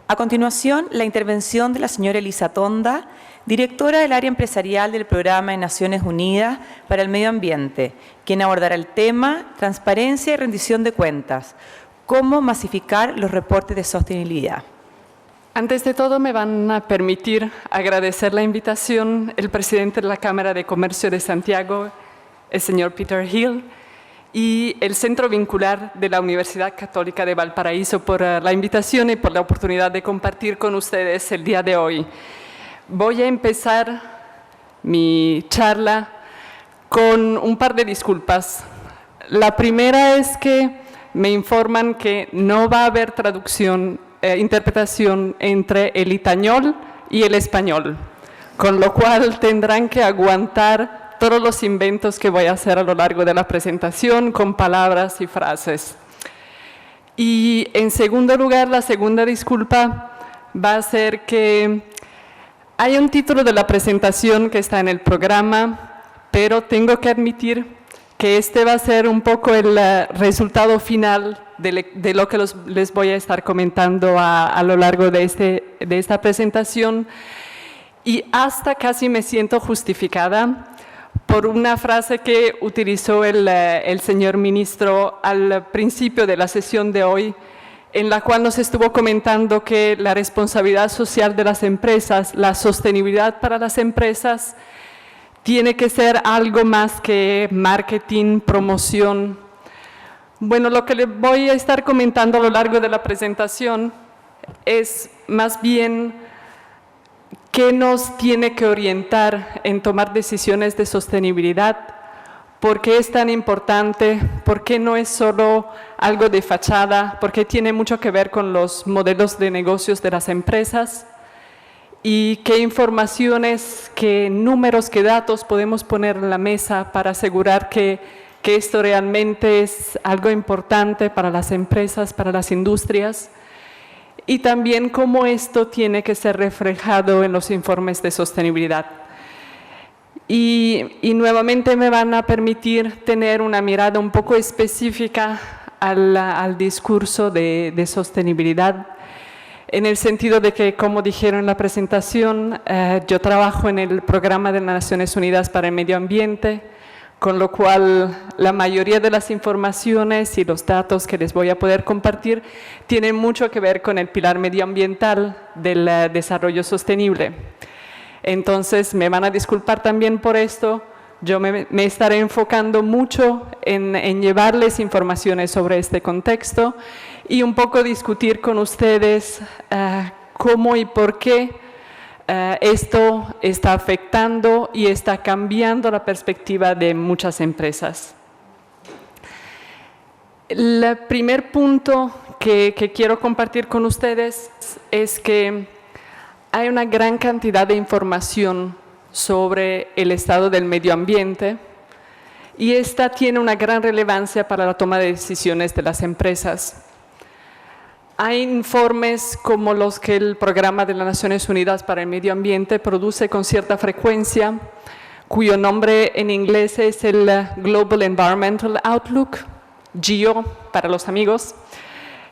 A continuación, la intervención de la señora Elisa Tonda, directora del área empresarial del Programa de Naciones Unidas para el Medio Ambiente, quien abordará el tema Transparencia y rendición de cuentas, cómo masificar los reportes de sostenibilidad. Antes de todo, me van a permitir agradecer la invitación el presidente de la Cámara de Comercio de Santiago, el señor Peter Hill, y el Centro Vincular de la Universidad Católica de Valparaíso por la invitación y por la oportunidad de compartir con ustedes el día de hoy. Voy a empezar mi charla con un par de disculpas. La primera es que me informan que no va a haber interpretación entre el itañol y el español, con lo cual tendrán que aguantar todos los inventos que voy a hacer a lo largo de la presentación con palabras y frases. Y en segundo lugar, la segunda disculpa va a ser que hay un título de la presentación que está en el programa, pero tengo que admitir que este va a ser un poco el resultado final de lo que les voy a estar comentando a lo largo de esta presentación, y hasta casi me siento justificada por una frase que utilizó el señor ministro al principio de la sesión de hoy, en la cual nos estuvo comentando que la responsabilidad social de las empresas, la sostenibilidad para las empresas, tiene que ser algo más que marketing, promoción. Bueno, lo que les voy a estar comentando a lo largo de la presentación es más bien qué nos tiene que orientar en tomar decisiones de sostenibilidad, por qué es tan importante, por qué no es solo algo de fachada, por qué tiene mucho que ver con los modelos de negocios de las empresas, y qué informaciones, qué números, qué datos podemos poner en la mesa para asegurar que esto realmente es algo importante para las empresas, para las industrias, y también cómo esto tiene que ser reflejado en los informes de sostenibilidad. Y nuevamente me van a permitir tener una mirada un poco específica al discurso de sostenibilidad, en el sentido de que, como dijeron en la presentación, yo trabajo en el Programa de las Naciones Unidas para el Medio Ambiente, con lo cual la mayoría de las informaciones y los datos que les voy a poder compartir tienen mucho que ver con el pilar medioambiental del desarrollo sostenible. Entonces, me van a disculpar también por esto. Yo me estaré enfocando mucho en llevarles informaciones sobre este contexto y un poco discutir con ustedes cómo y por qué esto está afectando y está cambiando la perspectiva de muchas empresas. El primer punto que quiero compartir con ustedes es que hay una gran cantidad de información sobre el estado del medio ambiente y esta tiene una gran relevancia para la toma de decisiones de las empresas. Hay informes como los que el Programa de las Naciones Unidas para el Medio Ambiente produce con cierta frecuencia, cuyo nombre en inglés es el Global Environmental Outlook, GEO para los amigos,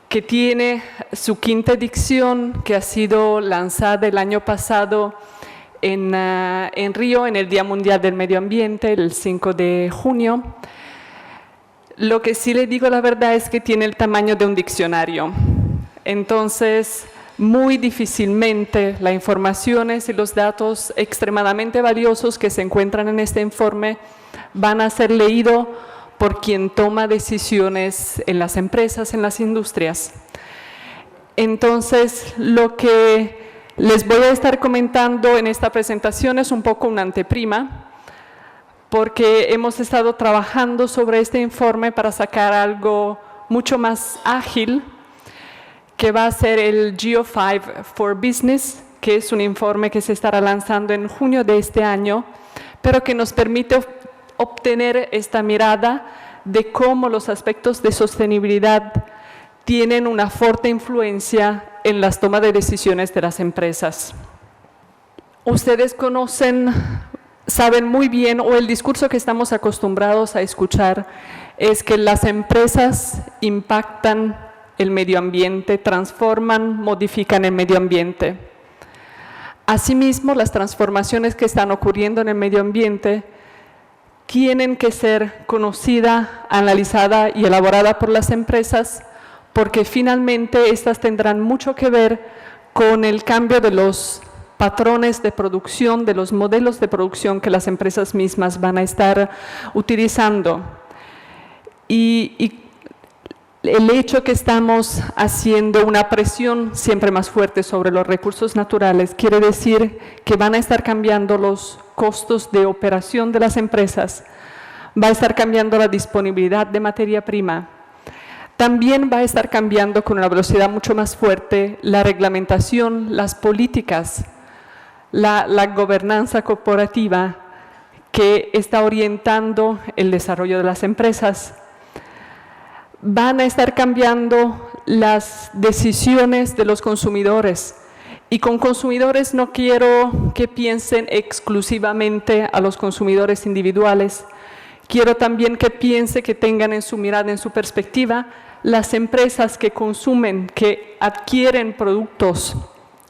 que tiene su quinta edición, que ha sido lanzada el año pasado en Río, en el Día Mundial del Medio Ambiente, el 5 de junio. Lo que sí le digo la verdad es que tiene el tamaño de un diccionario. Entonces, muy difícilmente las informaciones y los datos extremadamente valiosos que se encuentran en este informe van a ser leídos por quien toma decisiones en las empresas, en las industrias. Entonces, lo que les voy a estar comentando en esta presentación es un poco una anteprima, porque hemos estado trabajando sobre este informe para sacar algo mucho más ágil, que va a ser el GEO5 for Business, que es un informe que se estará lanzando en junio de este año, pero que nos permite obtener esta mirada de cómo los aspectos de sostenibilidad tienen una fuerte influencia en las tomas de decisiones de las empresas. Ustedes saben muy bien, o el discurso que estamos acostumbrados a escuchar, es que las empresas impactan el medio ambiente, transforman, modifican el medio ambiente. Asimismo, las transformaciones que están ocurriendo en el medio ambiente tienen que ser conocida, analizada y elaborada por las empresas, porque finalmente estas tendrán mucho que ver con el cambio de los patrones de producción, de los modelos de producción que las empresas mismas van a estar utilizando. Y el hecho que estamos haciendo una presión siempre más fuerte sobre los recursos naturales quiere decir que van a estar cambiando los costos de operación de las empresas, va a estar cambiando la disponibilidad de materia prima. También va a estar cambiando con una velocidad mucho más fuerte la reglamentación, las políticas, la gobernanza corporativa que está orientando el desarrollo de las empresas. Van a estar cambiando las decisiones de los consumidores. Y con consumidores no quiero que piensen exclusivamente a los consumidores individuales. Quiero también que piense, que tengan en su mirada, en su perspectiva, las empresas que consumen, que adquieren productos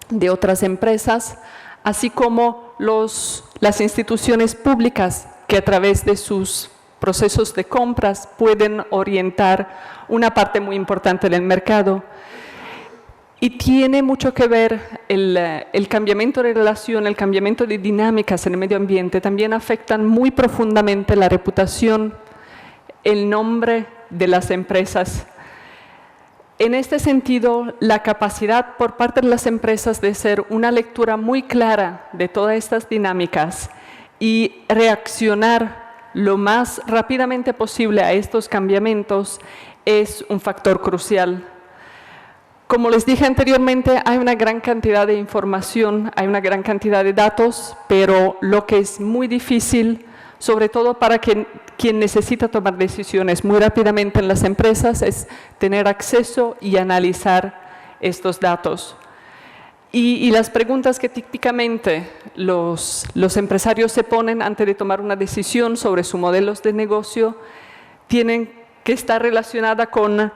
de otras empresas, así como las instituciones públicas que a través de sus procesos de compras pueden orientar una parte muy importante del mercado. Y tiene mucho que ver el cambiamiento de relación, el cambiamiento de dinámicas en el medio ambiente, también afectan muy profundamente la reputación, el nombre de las empresas. En este sentido, la capacidad por parte de las empresas de hacer una lectura muy clara de todas estas dinámicas y reaccionar lo más rápidamente posible a estos cambiamientos es un factor crucial. Como les dije anteriormente, hay una gran cantidad de información, hay una gran cantidad de datos, pero lo que es muy difícil, sobre todo para quien necesita tomar decisiones muy rápidamente en las empresas, es tener acceso y analizar estos datos. Y las preguntas que típicamente los empresarios se ponen antes de tomar una decisión sobre sus modelos de negocio tienen que estar relacionadas con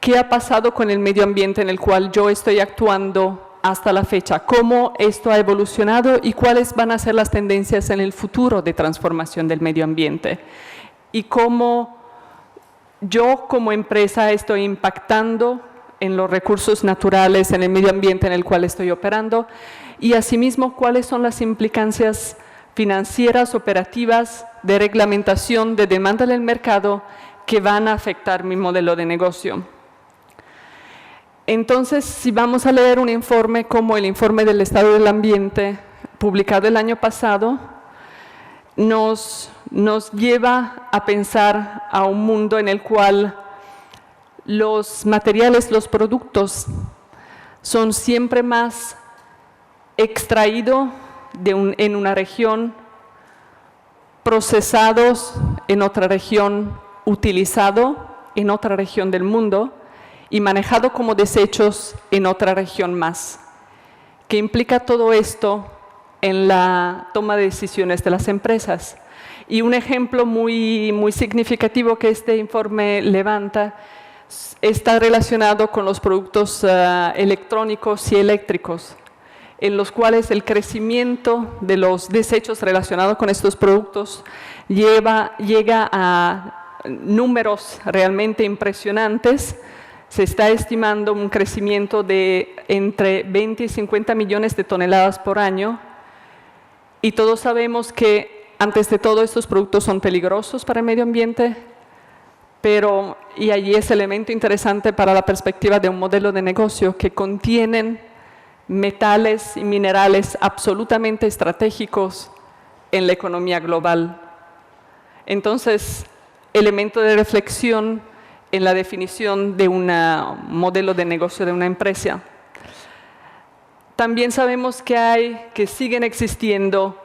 qué ha pasado con el medio ambiente en el cual yo estoy actuando hasta la fecha, cómo esto ha evolucionado y cuáles van a ser las tendencias en el futuro de transformación del medio ambiente y cómo yo como empresa estoy impactando en los recursos naturales, en el medio ambiente en el cual estoy operando y asimismo cuáles son las implicancias financieras, operativas, de reglamentación, de demanda del mercado que van a afectar mi modelo de negocio. Entonces, si vamos a leer un informe como el informe del Estado del Ambiente publicado el año pasado, nos lleva a pensar a un mundo en el cual los materiales, los productos, son siempre más extraídos en una región, procesados en otra región, utilizados en otra región del mundo y manejado como desechos en otra región más. ¿Qué implica todo esto en la toma de decisiones de las empresas? Y un ejemplo muy significativo que este informe levanta está relacionado con los productos electrónicos y eléctricos, en los cuales el crecimiento de los desechos relacionados con estos productos llega a números realmente impresionantes. Se está estimando un crecimiento de entre 20 y 50 millones de toneladas por año. Y todos sabemos que, antes de todo, estos productos son peligrosos para el medio ambiente, y allí es elemento interesante para la perspectiva de un modelo de negocio que contienen metales y minerales absolutamente estratégicos en la economía global. Entonces, elemento de reflexión en la definición de un modelo de negocio de una empresa. También sabemos que siguen existiendo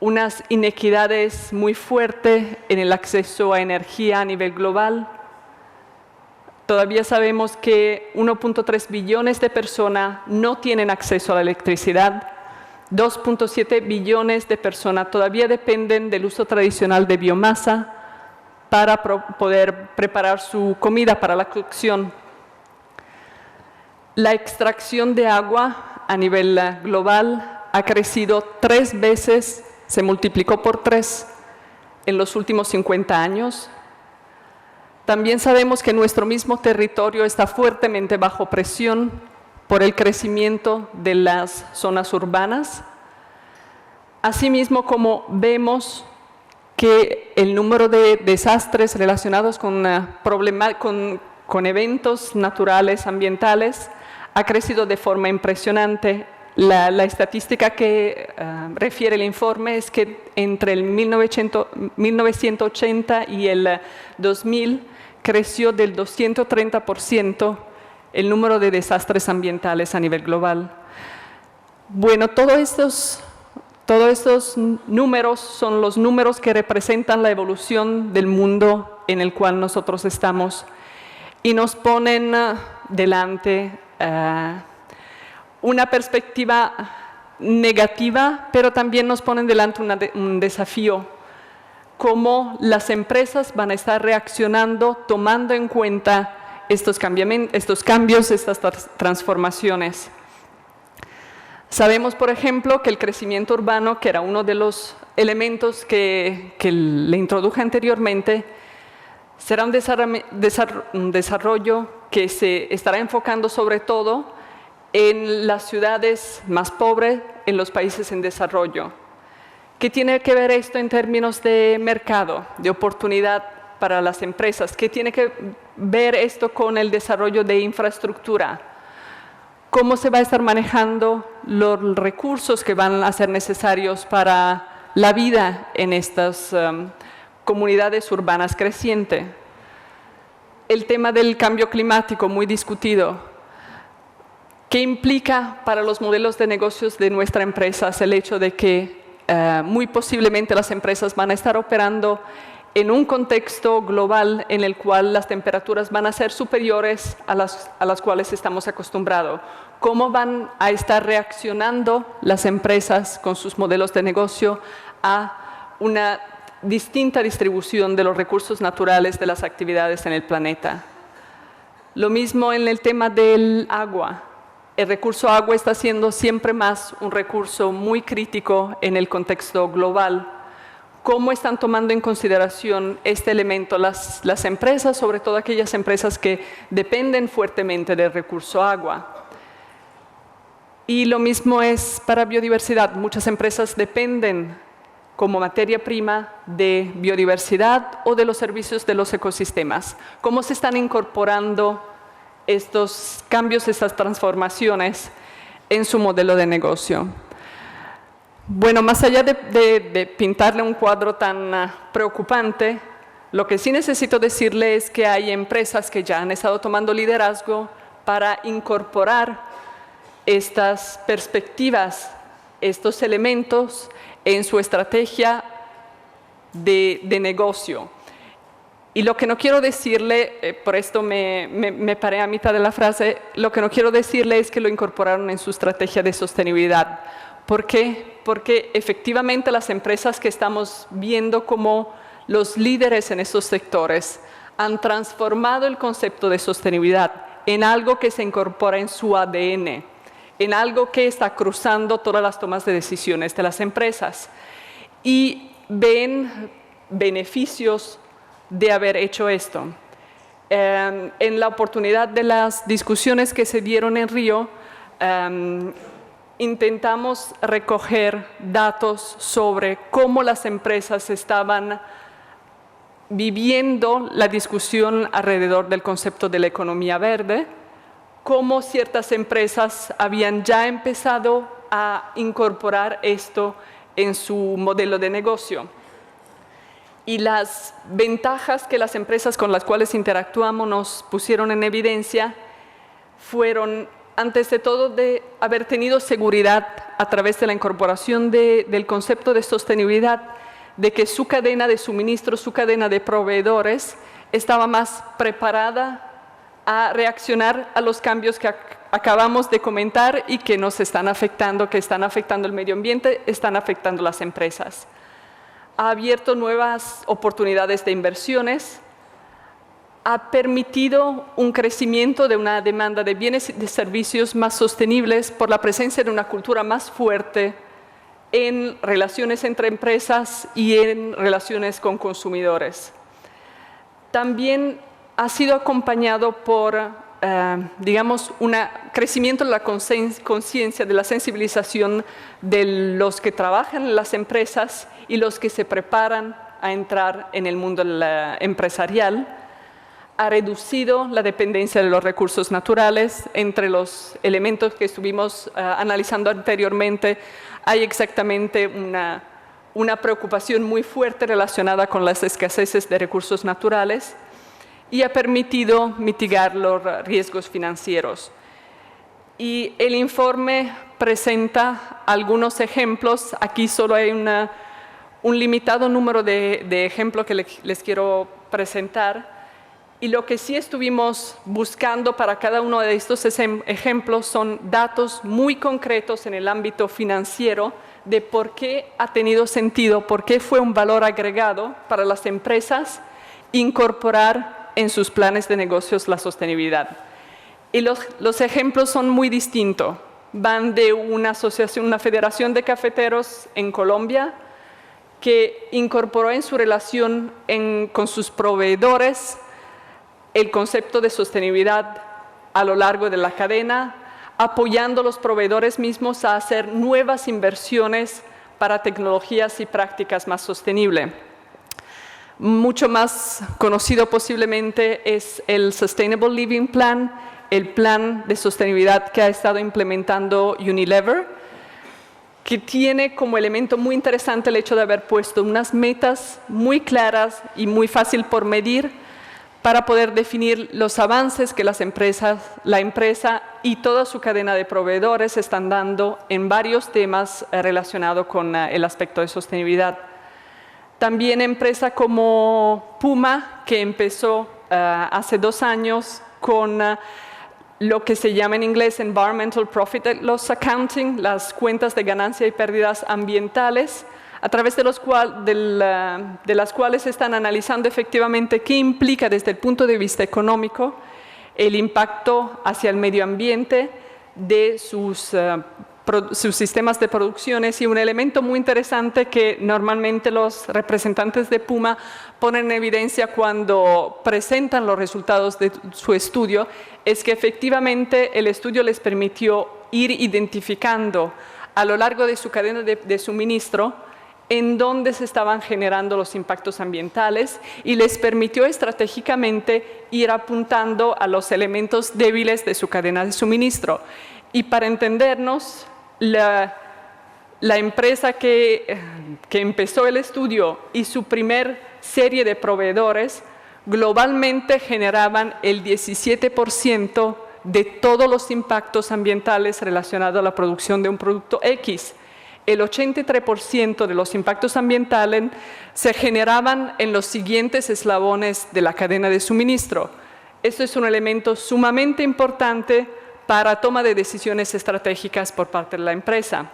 unas inequidades muy fuertes en el acceso a energía a nivel global. Todavía sabemos que 1.3 billones de personas no tienen acceso a la electricidad, 2.7 billones de personas todavía dependen del uso tradicional de biomasa para poder preparar su comida para la cocción. La extracción de agua a nivel global ha crecido 3 veces, se multiplicó por 3 en los últimos 50 años. También sabemos que nuestro mismo territorio está fuertemente bajo presión por el crecimiento de las zonas urbanas. Asimismo, como vemos que el número de desastres relacionados con eventos naturales, ambientales, ha crecido de forma impresionante. La estadística que refiere el informe es que entre el 1980 y el 2000 creció del 230% el número de desastres ambientales a nivel global. Bueno, todos estos números son los números que representan la evolución del mundo en el cual nosotros estamos y nos ponen delante una perspectiva negativa, pero también nos ponen delante un desafío, cómo las empresas van a estar reaccionando tomando en cuenta estos cambios, estas transformaciones. Sabemos, por ejemplo, que el crecimiento urbano, que era uno de los elementos que le introduje anteriormente, será un desarrollo que se estará enfocando sobre todo en las ciudades más pobres, en los países en desarrollo. ¿Qué tiene que ver esto en términos de mercado, de oportunidad para las empresas? ¿Qué tiene que ver esto con el desarrollo de infraestructura? ¿Cómo se va a estar manejando los recursos que van a ser necesarios para la vida en estas comunidades urbanas crecientes? El tema del cambio climático, muy discutido. ¿Qué implica para los modelos de negocios de nuestras empresas el hecho de que muy posiblemente las empresas van a estar operando en un contexto global en el cual las temperaturas van a ser superiores a las cuales estamos acostumbrados? ¿Cómo van a estar reaccionando las empresas con sus modelos de negocio a una distinta distribución de los recursos naturales de las actividades en el planeta? Lo mismo en el tema del agua. El recurso agua está siendo siempre más un recurso muy crítico en el contexto global. ¿Cómo están tomando en consideración este elemento las empresas, sobre todo aquellas empresas que dependen fuertemente del recurso agua? Y lo mismo es para biodiversidad. Muchas empresas dependen como materia prima de biodiversidad o de los servicios de los ecosistemas. ¿Cómo se están incorporando estos cambios, estas transformaciones en su modelo de negocio? Bueno, más allá de pintarle un cuadro tan preocupante, lo que sí necesito decirle es que hay empresas que ya han estado tomando liderazgo para incorporar estas perspectivas, estos elementos en su estrategia de negocio. Y lo que no quiero decirle, por esto me paré a mitad de la frase, lo que no quiero decirle es que lo incorporaron en su estrategia de sostenibilidad. ¿Por qué? Porque efectivamente las empresas que estamos viendo como los líderes en esos sectores han transformado el concepto de sostenibilidad en algo que se incorpora en su ADN, en algo que está cruzando todas las tomas de decisiones de las empresas. Y ven beneficios de haber hecho esto. En la oportunidad de las discusiones que se dieron en Río, intentamos recoger datos sobre cómo las empresas estaban viviendo la discusión alrededor del concepto de la economía verde, cómo ciertas empresas habían ya empezado a incorporar esto en su modelo de negocio. Y las ventajas que las empresas con las cuales interactuamos nos pusieron en evidencia fueron, antes de todo, de haber tenido seguridad a través de la incorporación del concepto de sostenibilidad, de que su cadena de suministro, su cadena de proveedores estaba más preparada a reaccionar a los cambios que acabamos de comentar y que nos están afectando, que están afectando el medio ambiente, están afectando las empresas. Ha abierto nuevas oportunidades de inversiones, ha permitido un crecimiento de una demanda de bienes y de servicios más sostenibles por la presencia de una cultura más fuerte en relaciones entre empresas y en relaciones con consumidores. También ha sido acompañado por, digamos, un crecimiento de la conciencia, de la sensibilización de los que trabajan en las empresas y los que se preparan a entrar en el mundo empresarial. Ha reducido la dependencia de los recursos naturales. Entre los elementos que estuvimos analizando anteriormente, hay exactamente una preocupación muy fuerte relacionada con las escaseces de recursos naturales y ha permitido mitigar los riesgos financieros. Y el informe presenta algunos ejemplos. Aquí solo hay un limitado número de ejemplos que les quiero presentar. Y lo que sí estuvimos buscando para cada uno de estos ejemplos son datos muy concretos en el ámbito financiero de por qué ha tenido sentido, por qué fue un valor agregado para las empresas incorporar en sus planes de negocios la sostenibilidad. Y los ejemplos son muy distintos. Van de una asociación, una federación de cafeteros en Colombia, que incorporó en su relación con sus proveedores el concepto de sostenibilidad a lo largo de la cadena, apoyando a los proveedores mismos a hacer nuevas inversiones para tecnologías y prácticas más sostenibles. Mucho más conocido posiblemente es el Sustainable Living Plan, el plan de sostenibilidad que ha estado implementando Unilever, que tiene como elemento muy interesante el hecho de haber puesto unas metas muy claras y muy fácil por medir para poder definir los avances que la empresa y toda su cadena de proveedores están dando en varios temas relacionados con el aspecto de sostenibilidad. También empresa como Puma, que empezó hace 2 años con lo que se llama en inglés Environmental Profit and Loss Accounting, las cuentas de ganancia y pérdidas ambientales, a través de las cuales están analizando efectivamente qué implica desde el punto de vista económico el impacto hacia el medio ambiente de sus sistemas de producciones. Y un elemento muy interesante que normalmente los representantes de Puma ponen en evidencia cuando presentan los resultados de su estudio es que efectivamente el estudio les permitió ir identificando a lo largo de su cadena de suministro en dónde se estaban generando los impactos ambientales y les permitió estratégicamente ir apuntando a los elementos débiles de su cadena de suministro. Y para entendernos, la empresa que empezó el estudio y su primer serie de proveedores globalmente generaban el 17% de todos los impactos ambientales relacionados a la producción de un producto X. El 83% de los impactos ambientales se generaban en los siguientes eslabones de la cadena de suministro. Esto es un elemento sumamente importante para toma de decisiones estratégicas por parte de la empresa.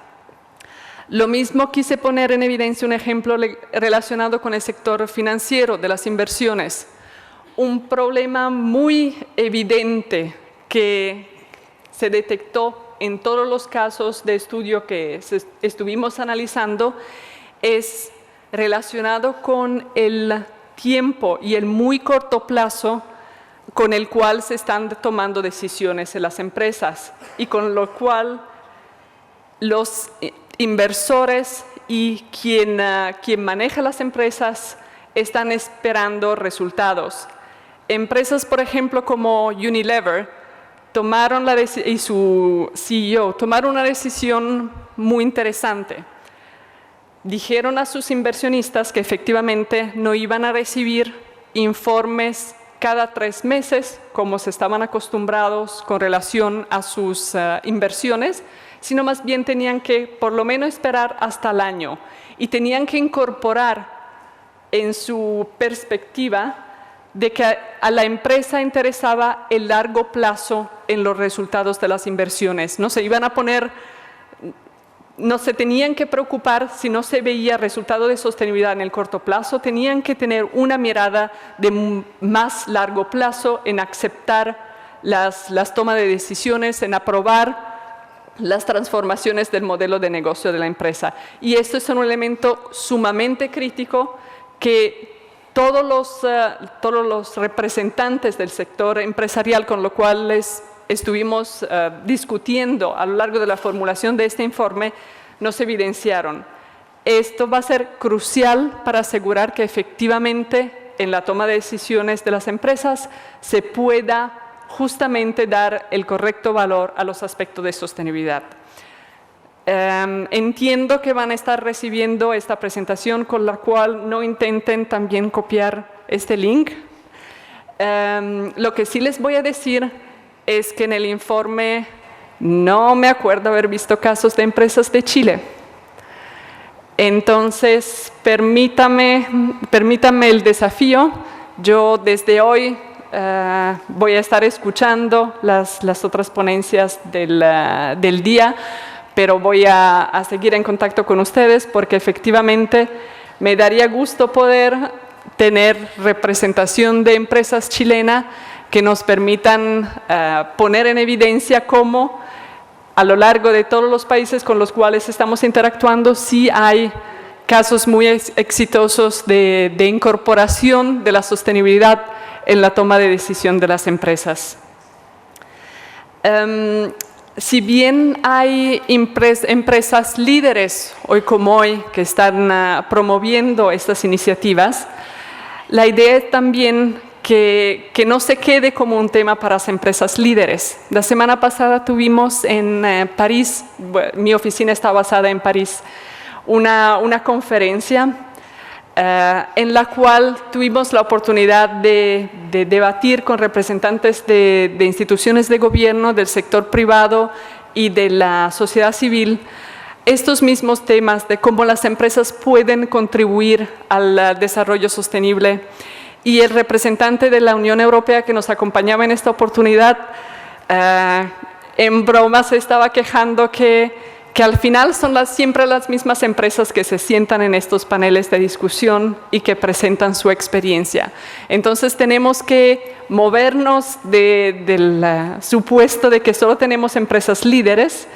Lo mismo quise poner en evidencia un ejemplo relacionado con el sector financiero de las inversiones. Un problema muy evidente que se detectó en todos los casos de estudio que estuvimos analizando es relacionado con el tiempo y el muy corto plazo con el cual se están tomando decisiones en las empresas y con lo cual los inversores y quien maneja las empresas están esperando resultados. Empresas, por ejemplo, como Unilever, y su CEO tomaron una decisión muy interesante. Dijeron a sus inversionistas que efectivamente no iban a recibir informes cada 3 meses, como se estaban acostumbrados con relación a sus inversiones, sino más bien tenían que por lo menos esperar hasta el año y tenían que incorporar en su perspectiva de que a la empresa interesaba el largo plazo en los resultados de las inversiones. No se iban a poner no se tenían que preocupar si no se veía resultado de sostenibilidad en el corto plazo, tenían que tener una mirada de más largo plazo en aceptar las tomas de decisiones, en aprobar las transformaciones del modelo de negocio de la empresa. Y esto es un elemento sumamente crítico que todos los representantes del sector empresarial con los cuales estuvimos discutiendo a lo largo de la formulación de este informe nos evidenciaron. Esto va a ser crucial para asegurar que efectivamente en la toma de decisiones de las empresas se pueda justamente dar el correcto valor a los aspectos de sostenibilidad. Entiendo que van a estar recibiendo esta presentación, con la cual no intenten también copiar este link. Lo que sí les voy a decir es que en el informe no me acuerdo haber visto casos de empresas de Chile. Entonces, permítame el desafío. Yo desde hoy voy a estar escuchando las otras ponencias del día, pero voy a seguir en contacto con ustedes porque efectivamente me daría gusto poder tener representación de empresas chilenas que nos permitan poner en evidencia cómo a lo largo de todos los países con los cuales estamos interactuando sí hay casos muy exitosos de incorporación de la sostenibilidad en la toma de decisión de las empresas. Si bien hay empresas líderes hoy como hoy que están promoviendo estas iniciativas, la idea es también que no se quede como un tema para las empresas líderes. La semana pasada tuvimos en París, mi oficina está basada en París, una conferencia en la cual tuvimos la oportunidad de debatir con representantes de instituciones de gobierno, del sector privado y de la sociedad civil, estos mismos temas de cómo las empresas pueden contribuir al desarrollo sostenible. Y el representante de la Unión Europea que nos acompañaba en esta oportunidad, en broma se estaba quejando que al final son siempre las mismas empresas que se sientan en estos paneles de discusión y que presentan su experiencia. Entonces tenemos que movernos del supuesto de que solo tenemos empresas líderes,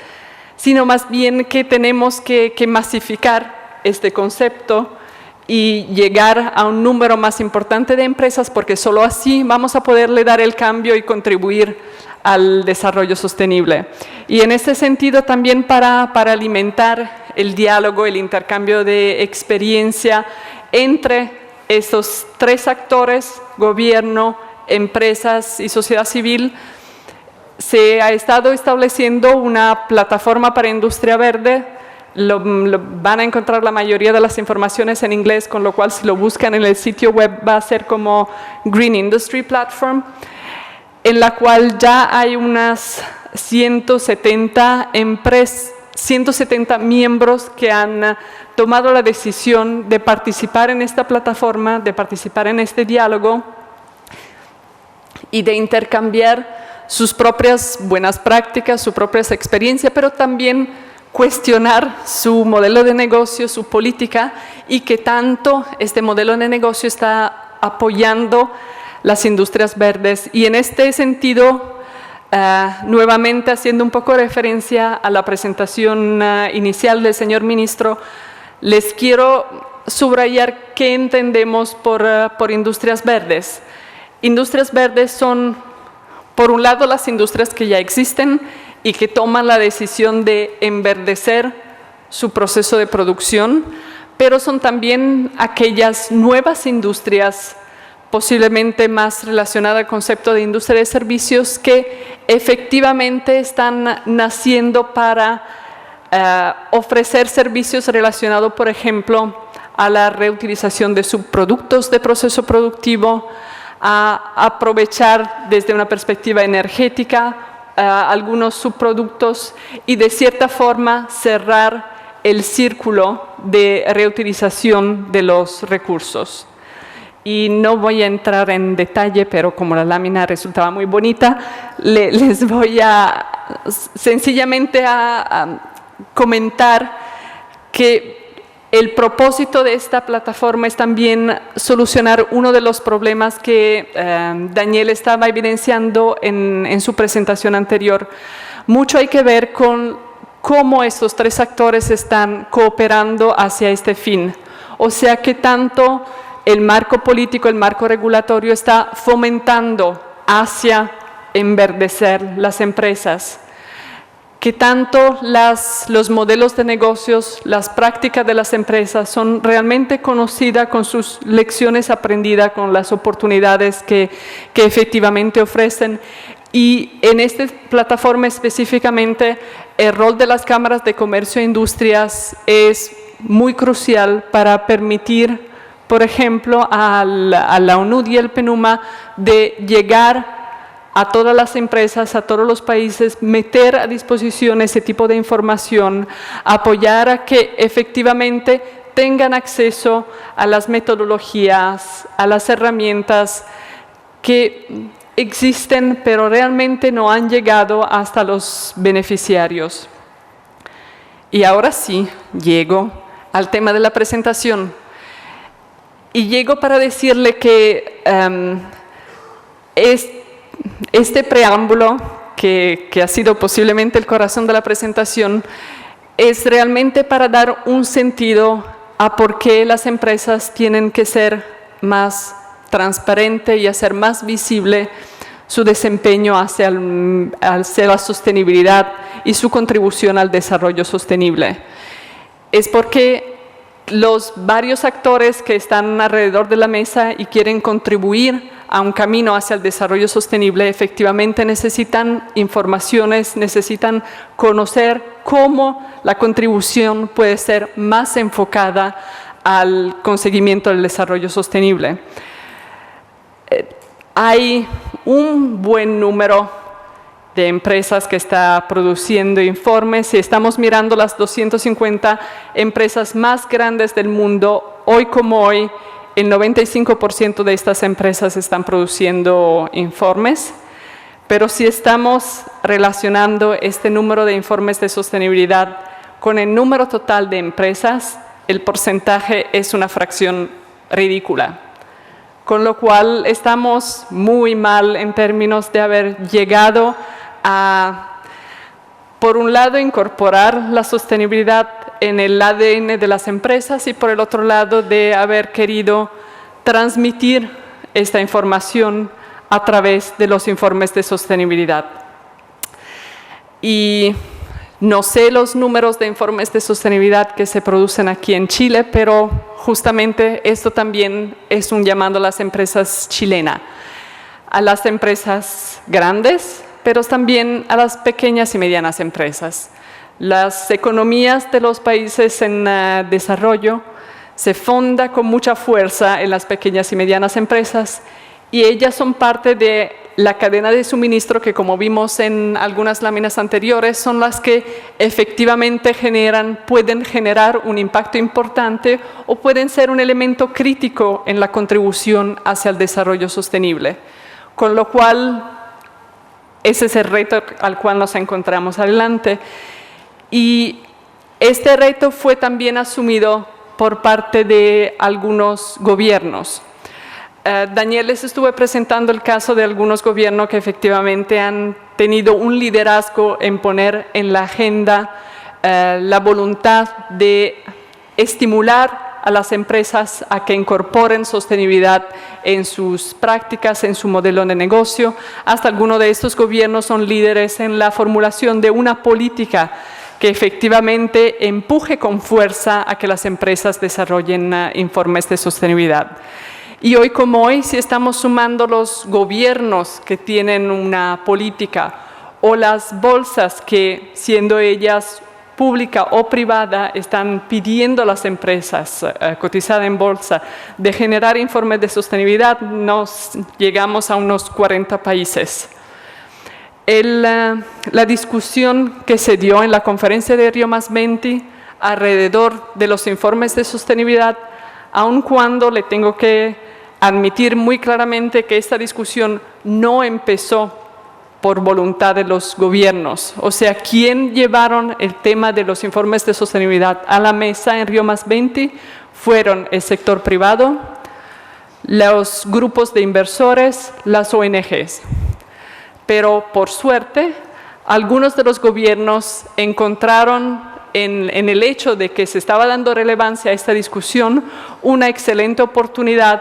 sino más bien que tenemos que masificar este concepto y llegar a un número más importante de empresas, porque solo así vamos a poderle dar el cambio y contribuir al desarrollo sostenible. Y en ese sentido también para alimentar el diálogo, el intercambio de experiencia entre estos tres actores, gobierno, empresas y sociedad civil, se ha estado estableciendo una plataforma para industria verde. Van a encontrar la mayoría de las informaciones en inglés, con lo cual si lo buscan en el sitio web va a ser como Green Industry Platform, en la cual ya hay unas 170 miembros que han tomado la decisión de participar en esta plataforma, de participar en este diálogo y de intercambiar sus propias buenas prácticas, su propia experiencia, pero también cuestionar su modelo de negocio, su política, y que tanto este modelo de negocio está apoyando las industrias verdes. Y en este sentido, nuevamente haciendo un poco referencia a la presentación inicial del señor ministro, les quiero subrayar qué entendemos por industrias verdes. Industrias verdes son, por un lado, las industrias que ya existen y que toman la decisión de enverdecer su proceso de producción, pero son también aquellas nuevas industrias, posiblemente más relacionadas al concepto de industria de servicios, que efectivamente están naciendo para ofrecer servicios relacionados, por ejemplo, a la reutilización de subproductos de proceso productivo, a aprovechar desde una perspectiva energética algunos subproductos y de cierta forma cerrar el círculo de reutilización de los recursos. Y no voy a entrar en detalle, pero como la lámina resultaba muy bonita, les voy a sencillamente a comentar que el propósito de esta plataforma es también solucionar uno de los problemas que Daniel estaba evidenciando en su presentación anterior. Mucho hay que ver con cómo estos tres actores están cooperando hacia este fin. O sea, que tanto el marco político, el marco regulatorio está fomentando hacia enverdecer las empresas, que tanto los modelos de negocios, las prácticas de las empresas son realmente conocidas con sus lecciones aprendidas, con las oportunidades que efectivamente ofrecen. Y en esta plataforma específicamente, el rol de las cámaras de comercio e industrias es muy crucial para permitir, por ejemplo, a la UNUD y el PENUMA de llegar a todas las empresas, a todos los países, meter a disposición ese tipo de información, apoyar a que efectivamente tengan acceso a las metodologías, a las herramientas que existen, pero realmente no han llegado hasta los beneficiarios. Y ahora sí, llego al tema de la presentación. Y llego para decirle que este preámbulo, que ha sido posiblemente el corazón de la presentación, es realmente para dar un sentido a por qué las empresas tienen que ser más transparentes y hacer más visible su desempeño hacia la sostenibilidad y su contribución al desarrollo sostenible. Es porque los varios actores que están alrededor de la mesa y quieren contribuir a un camino hacia el desarrollo sostenible, efectivamente necesitan informaciones, necesitan conocer cómo la contribución puede ser más enfocada al conseguimiento del desarrollo sostenible. Hay un buen número de empresas que está produciendo informes. Si estamos mirando las 250 empresas más grandes del mundo, hoy como hoy, el 95% de estas empresas están produciendo informes, pero si estamos relacionando este número de informes de sostenibilidad con el número total de empresas, el porcentaje es una fracción ridícula. Con lo cual estamos muy mal en términos de haber llegado a, por un lado, incorporar la sostenibilidad en el ADN de las empresas y por el otro lado de haber querido transmitir esta información a través de los informes de sostenibilidad. Y no sé los números de informes de sostenibilidad que se producen aquí en Chile, pero justamente esto también es un llamado a las empresas chilenas, a las empresas grandes, pero también a las pequeñas y medianas empresas. Las economías de los países en desarrollo se fundan con mucha fuerza en las pequeñas y medianas empresas y ellas son parte de la cadena de suministro que, como vimos en algunas láminas anteriores, son las que efectivamente pueden generar un impacto importante o pueden ser un elemento crítico en la contribución hacia el desarrollo sostenible. Con lo cual, ese es el reto al cual nos encontramos adelante. Y este reto fue también asumido por parte de algunos gobiernos. Daniel les estuve presentando el caso de algunos gobiernos que efectivamente han tenido un liderazgo en poner en la agenda la voluntad de estimular a las empresas a que incorporen sostenibilidad en sus prácticas, en su modelo de negocio. Hasta algunos de estos gobiernos son líderes en la formulación de una política que efectivamente empuje con fuerza a que las empresas desarrollen informes de sostenibilidad. Y hoy como hoy, si estamos sumando los gobiernos que tienen una política o las bolsas que, siendo ellas pública o privada, están pidiendo a las empresas cotizadas en bolsa de generar informes de sostenibilidad, nos llegamos a unos 40 países. La discusión que se dio en la conferencia de Río +20 alrededor de los informes de sostenibilidad, aun cuando le tengo que admitir muy claramente que esta discusión no empezó por voluntad de los gobiernos. O sea, ¿quién llevaron el tema de los informes de sostenibilidad a la mesa en Rio+20? Fueron el sector privado, los grupos de inversores, las ONGs. Pero por suerte, algunos de los gobiernos encontraron en el hecho de que se estaba dando relevancia a esta discusión una excelente oportunidad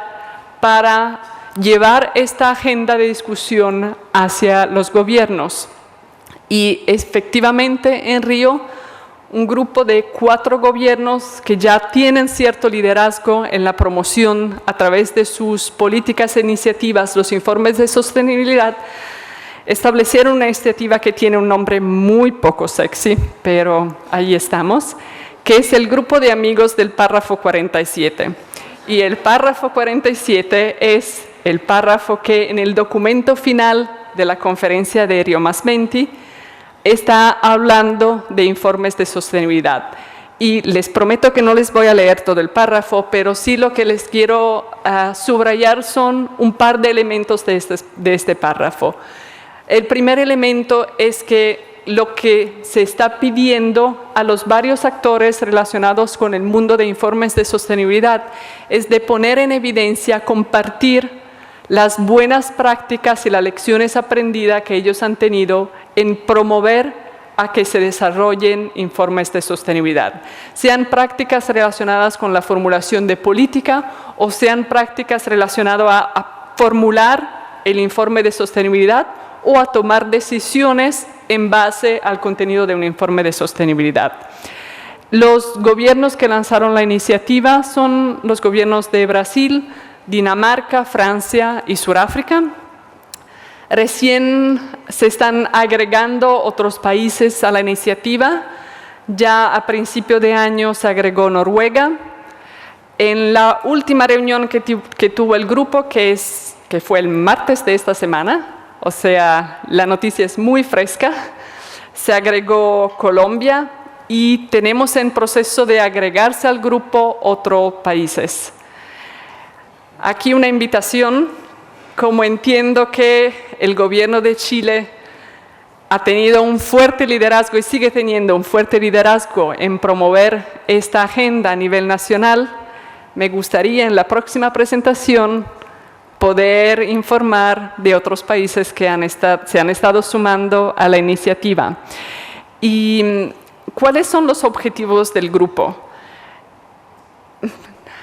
para llevar esta agenda de discusión hacia los gobiernos. Y efectivamente en Río, un grupo de 4 gobiernos que ya tienen cierto liderazgo en la promoción a través de sus políticas e iniciativas, los informes de sostenibilidad, establecieron una iniciativa que tiene un nombre muy poco sexy, pero ahí estamos, que es el Grupo de Amigos del Párrafo 47. Y el Párrafo 47 es el párrafo que en el documento final de la conferencia de Rio+20 está hablando de informes de sostenibilidad. Y les prometo que no les voy a leer todo el párrafo, pero sí lo que les quiero subrayar son un par de elementos de este párrafo. El primer elemento es que lo que se está pidiendo a los varios actores relacionados con el mundo de informes de sostenibilidad es de poner en evidencia, compartir las buenas prácticas y las lecciones aprendidas que ellos han tenido en promover a que se desarrollen informes de sostenibilidad, sean prácticas relacionadas con la formulación de política o sean prácticas relacionadas a formular el informe de sostenibilidad o a tomar decisiones en base al contenido de un informe de sostenibilidad. Los gobiernos que lanzaron la iniciativa son los gobiernos de Brasil, Dinamarca, Francia y Sudáfrica. Recién se están agregando otros países a la iniciativa. Ya a principio de año se agregó Noruega. En la última reunión que tuvo el grupo, que fue el martes de esta semana, o sea, la noticia es muy fresca, se agregó Colombia y tenemos en proceso de agregarse al grupo otros países. Aquí una invitación, como entiendo que el gobierno de Chile ha tenido un fuerte liderazgo y sigue teniendo un fuerte liderazgo en promover esta agenda a nivel nacional, me gustaría en la próxima presentación poder informar de otros países que se han estado sumando a la iniciativa. ¿Y cuáles son los objetivos del grupo?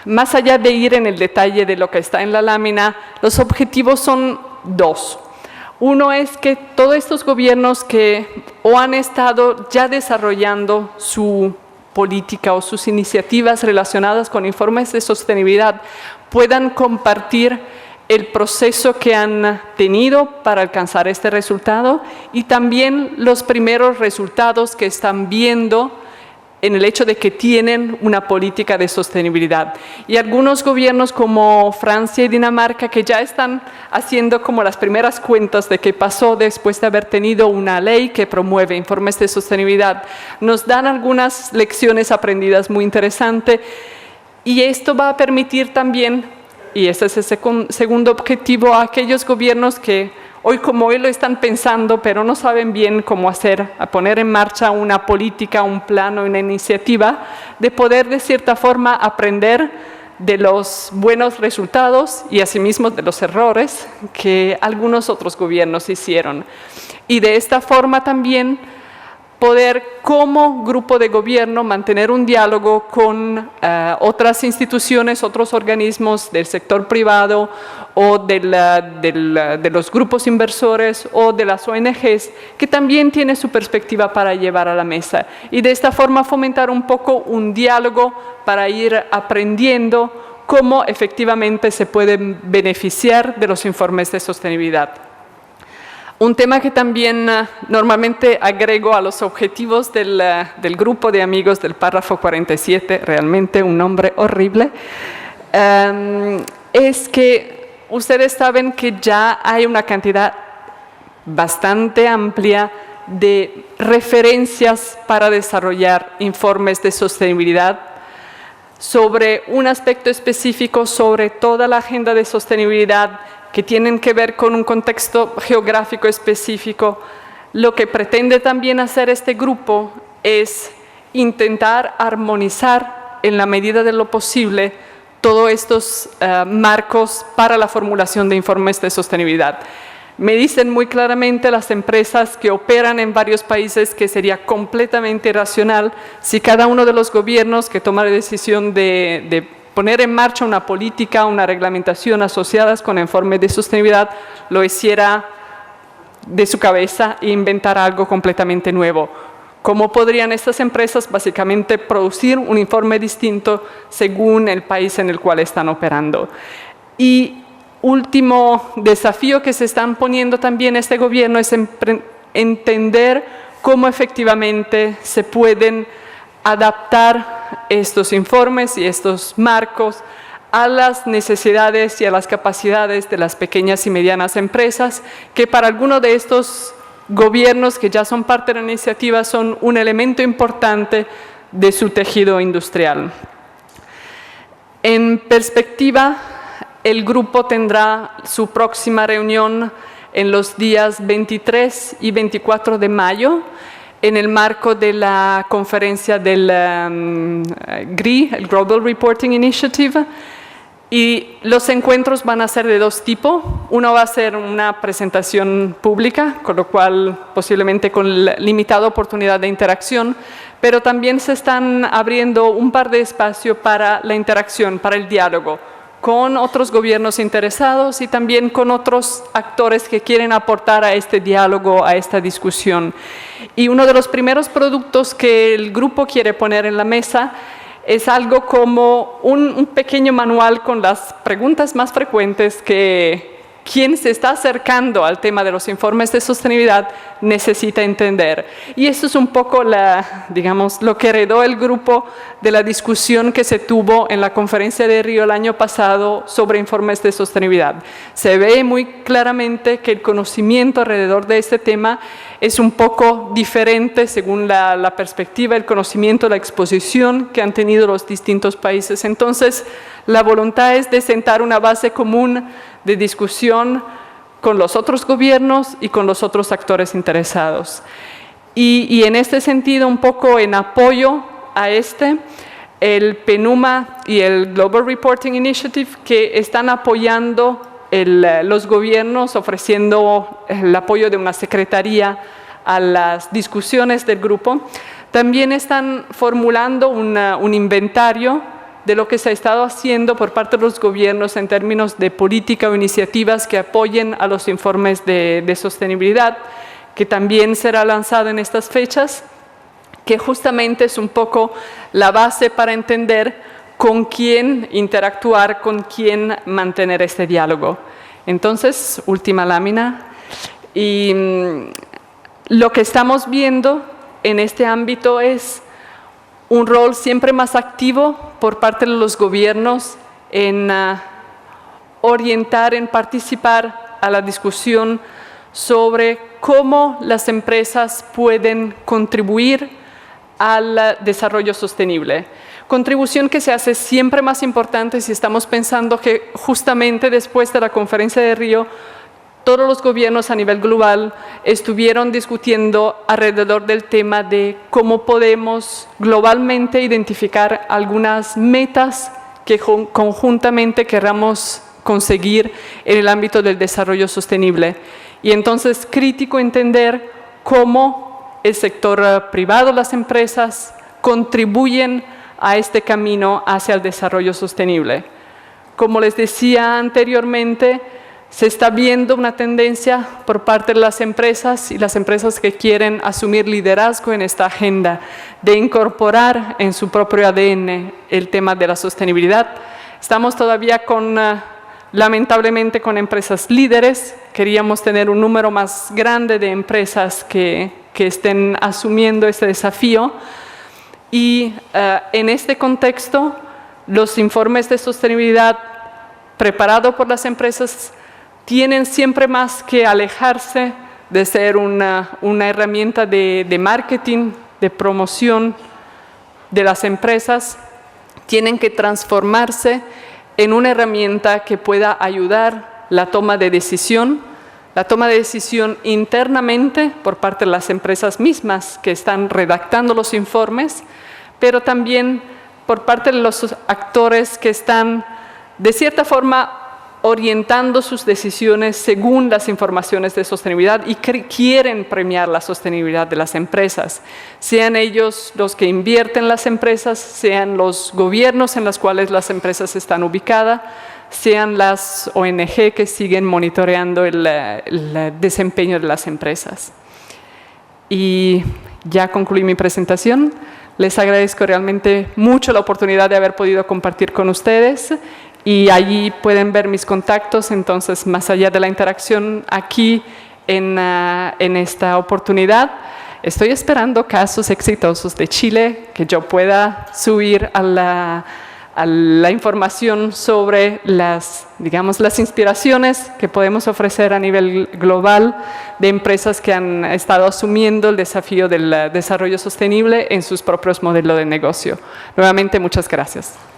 Más allá de ir en el detalle de lo que está en la lámina, los objetivos son 2. Uno es que todos estos gobiernos que o han estado ya desarrollando su política o sus iniciativas relacionadas con informes de sostenibilidad puedan compartir el proceso que han tenido para alcanzar este resultado y también los primeros resultados que están viendo en el hecho de que tienen una política de sostenibilidad. Y algunos gobiernos como Francia y Dinamarca que ya están haciendo como las primeras cuentas de qué pasó después de haber tenido una ley que promueve informes de sostenibilidad, nos dan algunas lecciones aprendidas muy interesantes y esto va a permitir también, y ese es el segundo objetivo, a aquellos gobiernos que hoy como hoy lo están pensando, pero no saben bien cómo hacer, a poner en marcha una política, un plan o una iniciativa, de poder de cierta forma aprender de los buenos resultados y asimismo de los errores que algunos otros gobiernos hicieron. Y de esta forma también poder como grupo de gobierno mantener un diálogo con otras instituciones, otros organismos del sector privado o de los grupos inversores o de las ONGs que también tienen su perspectiva para llevar a la mesa y de esta forma fomentar un poco un diálogo para ir aprendiendo cómo efectivamente se pueden beneficiar de los informes de sostenibilidad. Un tema que también normalmente agrego a los objetivos del grupo de amigos del párrafo 47, realmente un nombre horrible, es que ustedes saben que ya hay una cantidad bastante amplia de referencias para desarrollar informes de sostenibilidad sobre un aspecto específico sobre toda la agenda de sostenibilidad que tienen que ver con un contexto geográfico específico. Lo que pretende también hacer este grupo es intentar armonizar en la medida de lo posible todos estos marcos para la formulación de informes de sostenibilidad. Me dicen muy claramente las empresas que operan en varios países que sería completamente irracional si cada uno de los gobiernos que toma la decisión de poner en marcha una política, una reglamentación asociadas con informes de sostenibilidad, lo hiciera de su cabeza e inventar algo completamente nuevo. ¿Cómo podrían estas empresas básicamente producir un informe distinto según el país en el cual están operando? Y último desafío que se están poniendo también este gobierno es entender cómo efectivamente se pueden adaptar estos informes y estos marcos a las necesidades y a las capacidades de las pequeñas y medianas empresas, que para algunos de estos gobiernos que ya son parte de la iniciativa son un elemento importante de su tejido industrial. En perspectiva, el grupo tendrá su próxima reunión en los días 23 y 24 de mayo, en el marco de la conferencia del GRI, el Global Reporting Initiative, y los encuentros van a ser de dos tipos. Uno va a ser una presentación pública, con lo cual posiblemente con limitada oportunidad de interacción, pero también se están abriendo un par de espacios para la interacción, para el diálogo, con otros gobiernos interesados y también con otros actores que quieren aportar a este diálogo, a esta discusión. Y uno de los primeros productos que el grupo quiere poner en la mesa es algo como un pequeño manual con las preguntas más frecuentes que quien se está acercando al tema de los informes de sostenibilidad necesita entender. Y eso es un poco lo que heredó el grupo de la discusión que se tuvo en la conferencia de Río el año pasado sobre informes de sostenibilidad. Se ve muy claramente que el conocimiento alrededor de este tema es un poco diferente según la perspectiva, el conocimiento, la exposición que han tenido los distintos países. Entonces, la voluntad es de sentar una base común de discusión con los otros gobiernos y con los otros actores interesados. Y en este sentido, un poco en apoyo a el PNUMA y el Global Reporting Initiative, que están apoyando los gobiernos, ofreciendo el apoyo de una secretaría a las discusiones del grupo, también están formulando un inventario de lo que se ha estado haciendo por parte de los gobiernos en términos de política o iniciativas que apoyen a los informes de sostenibilidad, que también será lanzado en estas fechas, que justamente es un poco la base para entender con quién interactuar, con quién mantener este diálogo. Entonces, última lámina. Y lo que estamos viendo en este ámbito es un rol siempre más activo por parte de los gobiernos en orientar, en participar a la discusión sobre cómo las empresas pueden contribuir al desarrollo sostenible. Contribución que se hace siempre más importante si estamos pensando que justamente después de la conferencia de Río, todos los gobiernos a nivel global estuvieron discutiendo alrededor del tema de cómo podemos globalmente identificar algunas metas que conjuntamente queramos conseguir en el ámbito del desarrollo sostenible. Y entonces crítico entender cómo el sector privado, las empresas, contribuyen a este camino hacia el desarrollo sostenible. Como les decía anteriormente, se está viendo una tendencia por parte de las empresas y las empresas que quieren asumir liderazgo en esta agenda de incorporar en su propio ADN el tema de la sostenibilidad. Estamos todavía lamentablemente con empresas líderes. Queríamos tener un número más grande de empresas que estén asumiendo este desafío. Y en este contexto, los informes de sostenibilidad preparados por las empresas tienen siempre más que alejarse de ser una herramienta de marketing, de promoción de las empresas. Tienen que transformarse en una herramienta que pueda ayudar la toma de decisión internamente por parte de las empresas mismas que están redactando los informes, pero también por parte de los actores que están, de cierta forma, orientando sus decisiones según las informaciones de sostenibilidad y quieren premiar la sostenibilidad de las empresas. Sean ellos los que invierten en las empresas, sean los gobiernos en los cuales las empresas están ubicadas, sean las ONG que siguen monitoreando el desempeño de las empresas. Y ya concluí mi presentación. Les agradezco realmente mucho la oportunidad de haber podido compartir con ustedes y allí pueden ver mis contactos. Entonces, más allá de la interacción aquí en esta oportunidad, estoy esperando casos exitosos de Chile que yo pueda subir a la información sobre las inspiraciones que podemos ofrecer a nivel global de empresas que han estado asumiendo el desafío del desarrollo sostenible en sus propios modelos de negocio. Nuevamente, muchas gracias.